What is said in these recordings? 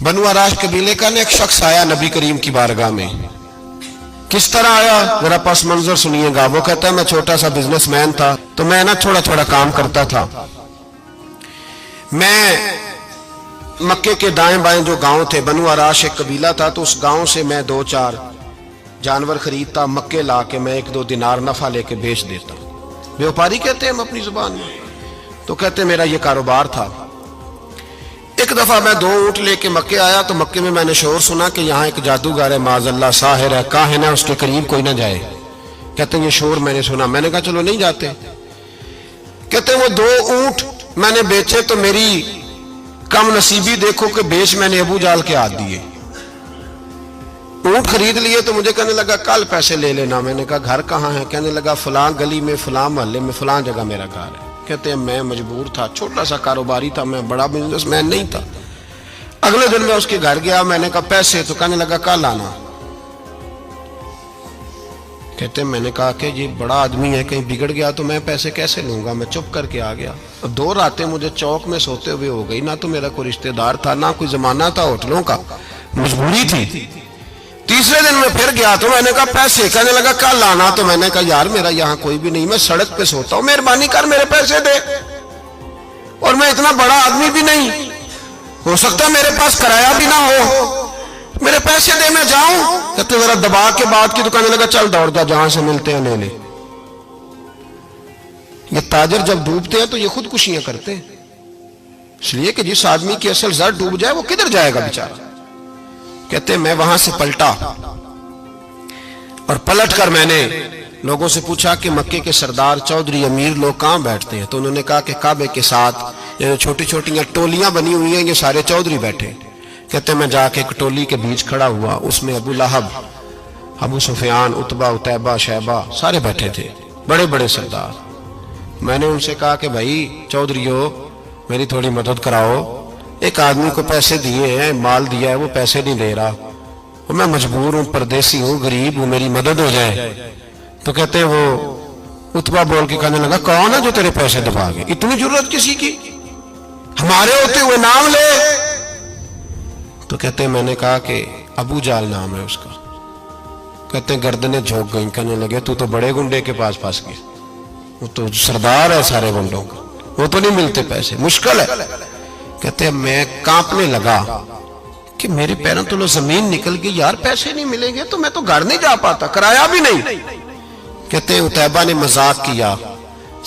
بنو عراش قبیلے کا ایک شخص آیا نبی کریم کی بارگاہ میں. کس طرح آیا ذرا پس منظر سنیے گا. وہ کہتا ہے میں چھوٹا سا بزنس مین تھا تو میں تھوڑا تھوڑا کام کرتا تھا. میں مکے کے دائیں بائیں جو گاؤں تھے، بنو عراش ایک قبیلہ تھا، تو اس گاؤں سے میں 2-4 جانور خریدتا، مکے لا کے میں 1-2 دینار نفع لے کے بیچ دیتا. بیوپاری کہتے ہیں ہم اپنی زبان میں. تو کہتے میرا یہ کاروبار تھا. ایک دفعہ میں 2 اونٹ لے کے مکے آیا تو مکے میں نے شور سنا کہ یہاں ایک جادوگر ہے، معاذ اللہ ساحر ہے، کاہن ہے، اس کے قریب کوئی نہ جائے. کہتے ہیں یہ شور میں نے سنا. میں نے کہا چلو نہیں جاتے. کہتے ہیں وہ 2 اونٹ میں نے بیچے تو میری کم نصیبی دیکھو کہ بیچ میں نے ابو جال کے ہاتھ دیے. اونٹ خرید لیے تو مجھے کہنے لگا کل پیسے لے لینا. میں نے کہا گھر کہاں ہے؟ کہنے لگا فلاں گلی میں، فلاں محلے میں، فلاں جگہ میرا گھر ہے. کہتے ہیں میں مجبور تھا، چھوٹا سا کاروباری تھا، میں بڑا بزنس مین نہیں تھا. اگلے دن میں اس کے گھر گیا. میں نے کہا پیسے؟ تو کہنے لگا کل آنا. کہتے ہیں میں نے کہا کہ یہ بڑا آدمی ہے، کہیں بگڑ گیا تو میں پیسے کیسے لوں گا. میں چپ کر کے آ گیا. 2 راتیں مجھے چوک میں سوتے ہوئے ہو گئی. نہ تو میرا کوئی رشتہ دار تھا، نہ کوئی زمانہ تھا ہوٹلوں کا، مجبوری تھی. تیسرے دن میں پھر گیا تو میں نے کہا پیسے؟ کہنے لگا کل آنا. تو میں نے کہا یار میرا یہاں کوئی بھی نہیں، میں سڑک پہ سوتا ہوں، مہربانی کر میرے پیسے دے. اور میں اتنا بڑا آدمی بھی نہیں، ہو سکتا میرے پاس کرایہ بھی نہ ہو، میرے پیسے دے میں جاؤں. کہتے ذرا دبا کے بات کی تو کہنے لگا چل دوڑ جا، جہاں سے ملتے ہیں لے لے. یہ تاجر جب ڈوبتے ہیں تو یہ خودکشیاں کرتے ہیں، اس لیے کہ جس آدمی کی اصل زر ڈوب جائے وہ کدھر جائے گا بیچارہ. کہتے ہیں میں وہاں سے پلٹا اور پلٹ کر میں نے لوگوں سے پوچھا کہ مکے کے سردار چودھری امیر لوگ کہاں بیٹھتے ہیں. تو انہوں نے کہا کہ کعبے کے ساتھ یہ چھوٹی چھوٹی ٹولیاں بنی ہوئی ہیں، یہ سارے چودھری بیٹھے. کہتے ہیں میں جا کے ایک ٹولی کے بیچ کھڑا ہوا، اس میں ابو لہب، ابو سفیان، عتبہ، عتیبہ، شیبہ سارے بیٹھے تھے، بڑے بڑے سردار. میں نے ان سے کہا کہ بھائی چودھریو میری تھوڑی مدد کراؤ، ایک آدمی کو پیسے دیے ہیں، مال دیا ہے، وہ پیسے نہیں دے رہا، میں مجبور ہوں، پردیسی ہوں، غریب ہوں، میری مدد ہو جائے. تو کہتے ہیں وہ عتبہ بول کے کہنے لگا کون ہے جو تیرے پیسے دبا گئے؟ اتنی ضرورت کسی کی؟ ہمارے ہوتے ہوئے نام لے. تو کہتے ہیں میں نے کہا کہ ابو جال نام ہے اس کا. کہتے ہیں گردنیں جھوک گئیں. کہنے لگے تو بڑے گنڈے کے پاس پھنس گئے، وہ تو سردار ہے سارے گنڈوں کا، وہ تو نہیں ملتے پیسے، مشکل ہے. کہتے ہیں میں کانپنے لگا کہ میرے پیروں تو زمین نکل گئی، یار پیسے نہیں ملیں گے تو میں تو گھر نہیں جا پاتا، کرایہ بھی نہیں. کہتے ہیں عتیبہ نے مذاق کیا،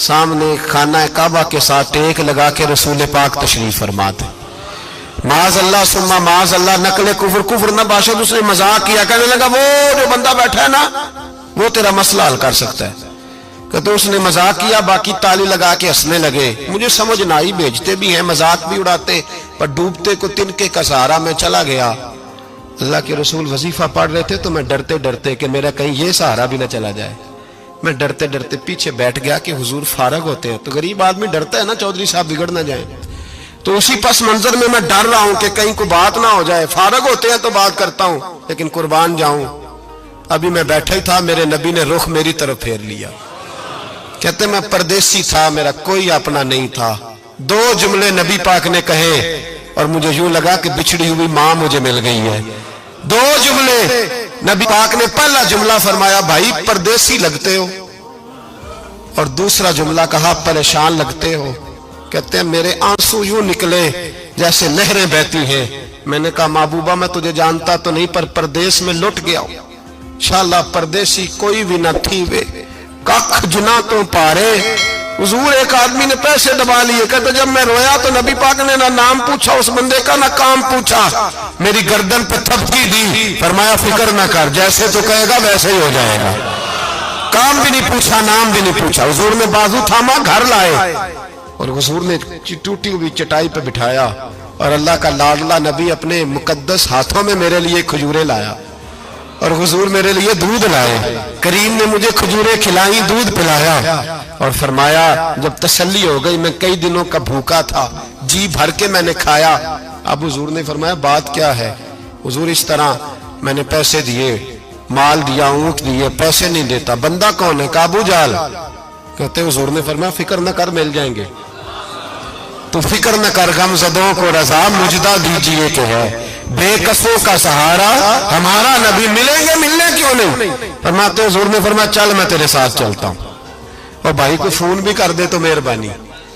سامنے خانہ کعبہ کے ساتھ ٹیک لگا کے رسول پاک تشریف فرماتے، معاذ اللہ ثم معاذ اللہ، نقل کفر نہ باشد. اس نے مذاق کیا، کہنے لگا وہ جو بندہ بیٹھا ہے نا وہ تیرا مسئلہ حل کر سکتا ہے. کہتے اس نے مذاق کیا، باقی تالی لگا کے ہنسنے لگے. مجھے سمجھ نہ آئی، بھیجتے بھی ہیں، مذاق بھی اڑاتے، پر ڈوبتے کو تنکے کا سہارا میں چلا گیا. اللہ کے رسول وظیفہ پڑھ رہے تھے تو میں ڈرتے ڈرتے کہ میرا کہیں یہ سہارا بھی نہ چلا جائے، میں ڈرتے ڈرتے پیچھے بیٹھ گیا کہ حضور فارغ ہوتے ہیں. تو غریب آدمی ڈرتا ہے نا چودھری صاحب بگڑ نہ جائیں. تو اسی پس منظر میں ڈر رہا ہوں کہ کہیں کوئی بات نہ ہو جائے. فارغ ہوتے ہیں تو بات کرتا ہوں لیکن قربان جاؤں. ابھی میں بیٹھا ہی تھا، میرے نبی نے رخ میری طرف پھیر لیا. کہتے میں پردیسی تھا، میرا کوئی اپنا نہیں تھا. 2 جملے نبی پاک نے کہے اور مجھے یوں لگا کہ بچھڑی ہوئی ماں مجھے مل گئی ہے. 2 جملے نبی پاک نے. پہلا جملہ فرمایا بھائی پردیسی لگتے ہو، اور دوسرا جملہ کہا پریشان لگتے ہو. کہتے ہیں میرے آنسو یوں نکلے جیسے نہریں بہتی ہیں. میں نے کہا محبوبہ میں تجھے جانتا تو نہیں، پر پردیس میں لٹ گیا ہوں. انشاءاللہ پردیسی کوئی بھی نہ تھی وے کخ جنا تو پارے. حضور ایک آدمی نے پیسے دبا لیے. کہتے جب میں رویا تو نبی پاک نے نہ نام پوچھا اس بندے کا، نہ کام پوچھا، میری گردن پہ تھپکی دی، فرمایا فکر نہ کر، جیسے تو کہے گا ویسے ہی ہو جائے گا. کام بھی نہیں پوچھا، نام بھی نہیں پوچھا. حضور نے بازو تھاما، گھر لائے، اور حضور نے ٹوٹی ہوئی چٹائی پہ بٹھایا، اور اللہ کا لاڈلا نبی اپنے مقدس ہاتھوں میں میرے لیے کھجوریں لایا، اور حضور میرے لیے دودھ لائے. کریم نے مجھے کھجوریں کھلائیں، دودھ پلایا، اور فرمایا جب تسلی ہو گئی، میں کئی دنوں کا بھوکا تھا، جی بھر کے میں نے کھایا. اب حضور نے فرمایا بات کیا ہے؟ حضور اس طرح میں نے پیسے دیے، مال دیا، اونٹ دیے، پیسے نہیں دیتا. بندہ کون ہے؟ ابو جال. کہتے حضور نے فرمایا فکر نہ کر، مل جائیں گے. تو فکر نہ کر، غم زدوں کو رضا مجدہ دیجئے کہ ہے. بے کسوں کا سہارا ہمارا نبی، ملیں گے ملنے کیوں نہیں؟ فرماتے حضور نے فرمایا چل میں تیرے ساتھ چلتا ہوں، اور بھائی کو فون بھی کر دے تو مہربانی،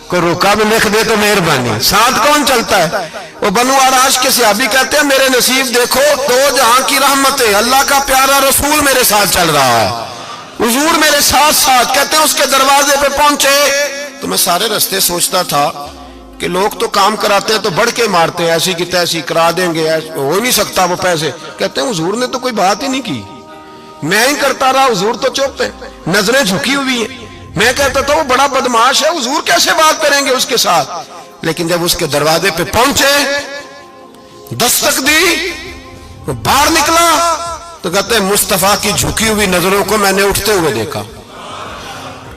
کوئی روکا بھی لکھ دے تو مہربانی، ساتھ کون چلتا ہے؟ وہ بنو آراش کے صحابی کہتے ہیں میرے نصیب دیکھو، دو جہاں کی رحمتیں، اللہ کا پیارا رسول میرے ساتھ چل رہا ہے، حضور میرے ساتھ ساتھ۔ کہتے ہیں اس کے دروازے پہ پہنچے تو میں سارے رستے سوچتا تھا کہ لوگ تو کام کراتے ہیں تو بڑھ کے مارتے ہیں، ایسی کی تیسی کرا دیں گے، ہو ہی نہیں سکتا وہ پیسے۔ کہتے ہیں حضور نے تو کوئی بات ہی نہیں کی، میں ہی کرتا رہا، حضور تو چپ ہے، نظریں جھکی ہوئی ہیں۔ میں کہتا تھا وہ بڑا بدماش ہے، حضور کیسے بات کریں گے اس کے ساتھ؟ لیکن جب اس کے دروازے پہ پہنچے، دستک دی، وہ باہر نکلا تو کہتے ہیں مصطفیٰ کی جھکی ہوئی نظروں کو میں نے اٹھتے ہوئے دیکھا،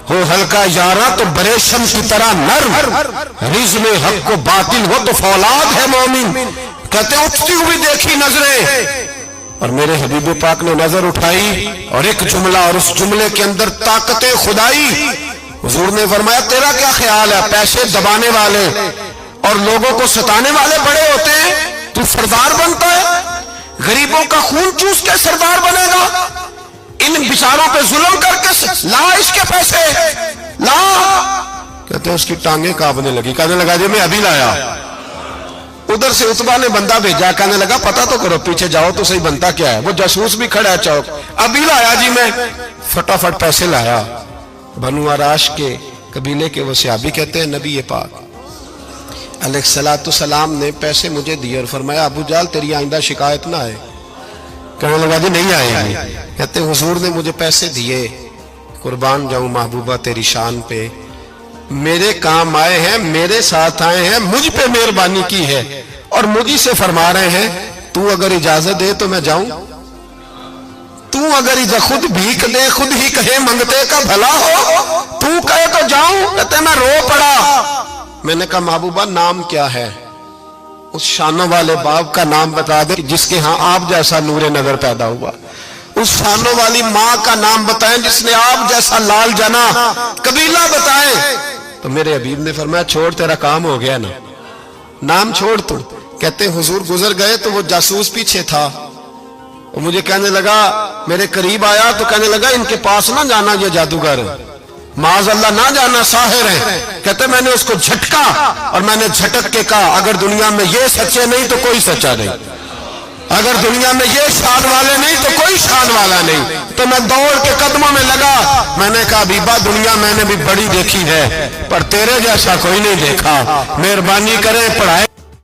ہو ہلکا یارا تو بریشم کی طرح نرم، رزم حق کو باطل ہو تو فولاد ہے مومن۔ کہتے ہیں اٹھتی ہوئی دیکھی نظریں، اور میرے حبیب پاک نے نظر اٹھائی اور ایک جملہ، اور اس جملے کے اندر طاقت خدائی۔ حضور نے فرمایا تیرا کیا خیال ہے، پیسے دبانے والے اور لوگوں کو ستانے والے بڑے ہوتے ہیں، تو سردار بنتا ہے؟ غریبوں کا خون چوس کے سردار بنے گا؟ ان بیچاروں پہ ظلم کر کے لا اس کے پیسے لا۔ کہتے ہیں اس کی ٹانگیں کانپنے لگی، کہنے لگا جی میں ابھی لایا۔ ادھر سے عتبہ نے بندہ بھیجا، کہنے لگا پتہ تو کرو، پیچھے جاؤ تو صحیح بنتا کیا ہے۔ وہ جاسوس بھی کھڑا ہے چوک، ابھی لایا جی میں، فٹافٹ پیسے لایا۔ بنو آراش کے قبیلے کے وہ صحابی کہتے ہیں نبی پاک علیہ السلام نے پیسے مجھے دیے اور فرمایا ابو جال تیری آئندہ شکایت نہ آئے۔ کہنے لگا جی نہیں آئے گی۔ کہتے ہیں حضور نے مجھے پیسے دیے، قربان جاؤں محبوبہ تیری شان پہ، میرے کام آئے ہیں، میرے ساتھ آئے ہیں، مجھ پہ مہربانی کی ہے، اور مجھے سے فرما رہے ہیں تو اگر اجازت دے تو میں جاؤں، تو اگر خود بھیک دے، خود ہی کہے منگتے کا بھلا ہو، تو کہے تو جاؤں۔ کہتے ہیں میں رو پڑا، میں نے کہا محبوبہ نام کیا ہے؟ اس شانوں والے باپ کا نام بتا دے جس کے ہاں آپ جیسا نور نظر پیدا ہوا، اس شانوں والی ماں کا نام بتائیں جس نے آپ جیسا لال جنا، قبیلہ بتائیں۔ تو میرے حبیب نے فرمایا چھوڑ تیرا کام ہو گیا نا، نام چھوڑ تو۔ کہتے ہیں حضور گزر گئے تو وہ جاسوس پیچھے تھا، وہ مجھے کہنے لگا، میرے قریب آیا تو کہنے لگا ان کے پاس نہ جانا، یہ جادوگر معاذ اللہ نہ جانا، ساحر ہیں۔ کہتے میں نے اس کو جھٹکا اور میں نے جھٹک کے کہا اگر دنیا میں یہ سچے نہیں تو کوئی سچا نہیں، اگر دنیا میں یہ شان والے نہیں تو کوئی شان والا نہیں۔ تو میں دوڑ کے قدموں میں لگا، میں نے کہا حبیبہ دنیا میں نے بھی بڑی دیکھی ہے پر تیرے جیسا کوئی نہیں دیکھا، مہربانی کریں پڑھائے